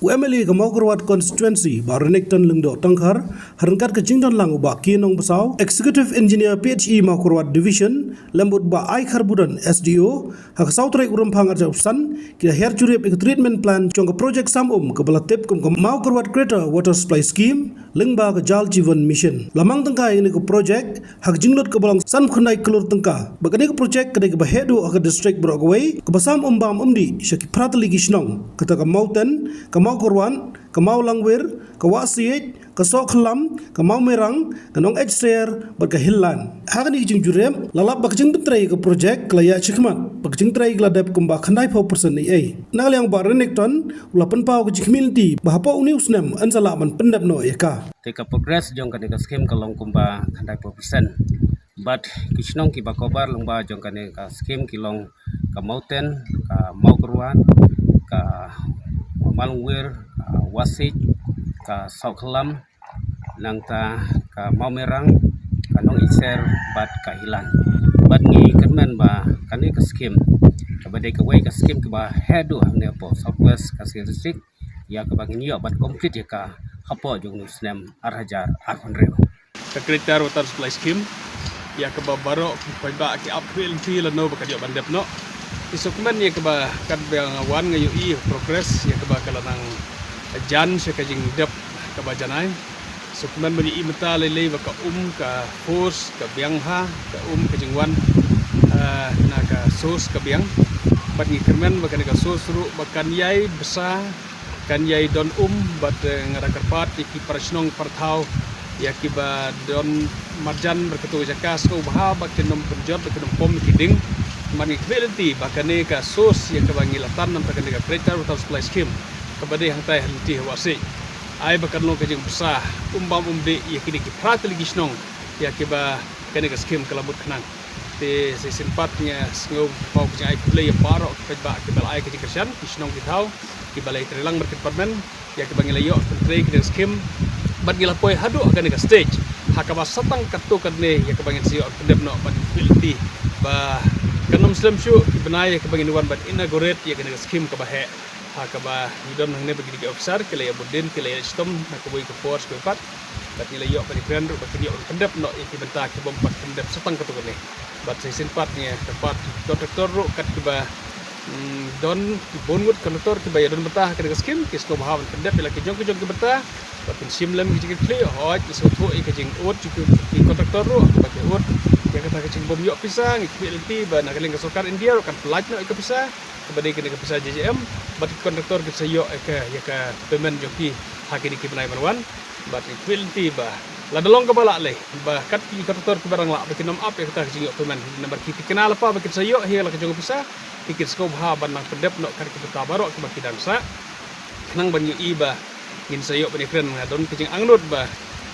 UMLE ke Maukerwat constituency Barenekton Lengdo Tangkar Harangkat ke Jingdon Lang ba Kinong Basau Executive Engineer PHE Maukerwat Division lembut ba Ai Karbudan SDO hak sautrek urumpang arjausan kita her curip ik treatment plan cong ke project samum ke belatip ke Maukerwat Greater Water Supply Scheme lengba ke Jal Jivan Mission lamang tengka ini ke project hak jinglut ke balang san khnai kelur tengka bagani ke project ke bahedu hak district Brogaway ke basam umbam umdi syaki pratali gisnong kata ke Mauten ke Maukerwan ke Mau Langwir ke Wasiej ke Soklam ke Mau Merang ke Nong Ejser berke Hillan hagani jing jurem lalap bak jing betrai ke project kelaya chikmat bak jing trai gladep kumba khandai 4% ni ai nagal yang Barenekton ulapan pau ke community bahapa uniusnem ansala man pendap no eka teka progress jong kane ka scheme kalong kumba khandai 4% but kisnong ki bakobar longba jong kane ka scheme kilong ka Mauten ka Maukerwan ka Malungwir ka Wasiej ka Soklam nangta ka Mau Merang ka Nong Ejser bat ka Hilan bat ni kanmen ba kane ka scheme ka badai ka way ka scheme ka ba hedu hangne po Southwest ka district ya ka bangin yo bat complete ya ka hapo jong nusnem arhajar arhonreo ka Greater Water Supply Scheme ya ka ba baro pa ba ki uphill feel no ba ka yo bandep no isukman ya ka ba kad bang wan ngayo i progress ya ka ba kala nang jan sa kajing dep ka ba janay sukman mali imata lele ba ka force ka biangha ka kajing wan na ka sos ka biang bat ni kermen ba ka sos ru ba kan yai besar kan yai don bat ngarakarpat iki parasnong partau ya kiba don marjan berketu jakas ko bah ba kenom penjot kenom pom kiding mani kvelenti bakane ka sos ya kabangilatan nam takane ka Greater Water Supply Scheme kabade hangtai halti wasi ai bakan lo kajing besar umbam umde ya kini ki pratli gisnong ya kiba kane ka scheme kalabut khnang te se simpatnya sngau pau ka ai play paro ka ba kibal ai kajing kersan gisnong kitau kibalai trilang berkeparmen ya kibangilayo pentrei ka scheme bat gila poi hadu akan ka stage hakaba satang katu kadne ya kabangin siyo pendep no bat filti ba kanom slam shu benai ka bangin wan bat inaugurate ya kana scheme ka bahe hakaba idon hangne bagi di officer kele budin kele stom na ko boy ko force ko pat bat nila yo pa di friend bat yo pendep no iki benta ki bom pat pendep satang katu kadne bat sesin patnya tepat doktor ro kat ba don bongut kontor ki bayar don betah kana scheme ki sto bahawan pendep bila ki jong ki betah batin simlam ki kle hoj so tho e kajing ot ki kontraktor ro bagi ot ya kata kajing bom yok pisang ikbilti ba nagaling kasokar India kan pelaj no ka pisah kabade kene ka pisah JJM bat kontraktor ki sayo ya ka payment joki hakini ki benai marwan bat ikbilti ba la dolong ka bala le ba kat ki kontraktor ki barang la bakin nom up ya kata kajing yok payment number ki kenal apa bakin sayo he la kajing pisah pikir sko bah ban nang pendep no kan ki tabaro ki baki dansa nang ban yu iba ngin sayo bani friend ngadon kajing angnut ba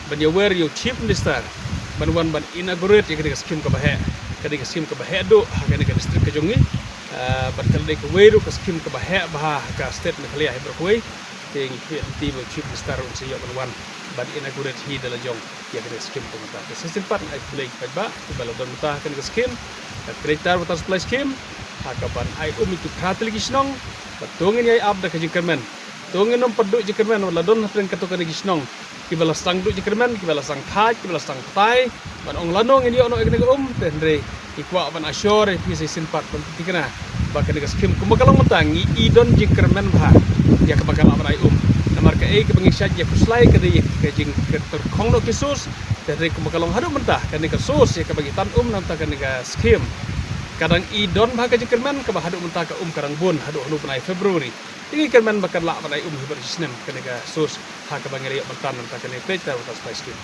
ban yo wear yo chief minister ban wan ban inaugurate ya ka scheme ka bahe ka scheme ka bahe do ka district ka jongi ban kalde ka weru ka scheme ka bahe bah ka state na kaliya hebro koy ting ti bo chief minister on sayo ban wan ban inaugurate hi dala jong ya ka scheme ka mata ka system part ai play ka ba baladon mata ka scheme ka Greater Water Supply Scheme hakaban ai itu khatli gisnong patungin yai abda ka jikermen tungin nom paddu jikermen wala don hapren katokan gisnong kibala sang du jikermen kibala sang khaj kibala sang tai ban ong lanong ini ono ekne tendre ikwa ban ashore pisi sinpat ban tikna bakal ka scheme kumakalong matangi idon jikermen bha ya ka bakal amrai namar ka e ka bangisaj ya kuslai ka de ka jing ter khongno kisus tendre kumakalong hadu mentah kan ka sos ya ka bagitan nanta kan ka scheme kadang idon bha ka jikermen ka bahadu mentah ka karang bun hadu hanu penai Februari tinggi kermen bakal la penai hibar sinem kan ka sos ha ka bangiri mentan nanta kan Greater Water Supply Scheme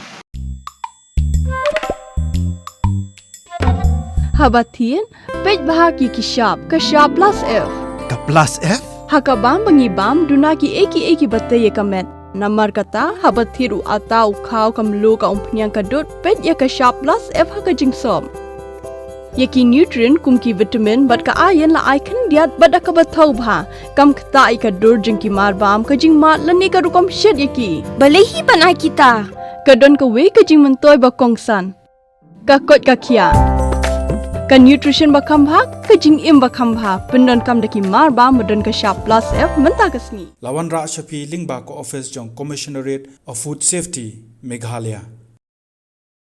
Habatin pej bahagi ki shop ka shop plus F Ka plus F? hakabam bangibam dunaki eki bataye kamet namar kata habathiru atau khau kamlu ka umpnyang kadut pej ya ka shop plus F ha ka jingsom yaki nutrient kumki vitamin bat ka ayan la icon diat bada ka bathau bha kam khta ai ka dur jingki mar bam ka jing mat lani ka rukom shed yaki balehi banai kita ka don ka we ka jing mentoy ba kongsan ka kot ka khia Ka nutrition bakam bha, ka jing im bakam bha, pendon kam daki mar ba modern ka sharp plus F menta kasni. Lawan Ra Shafi Lingba ko office jong Commissionerate of Food Safety Meghalaya.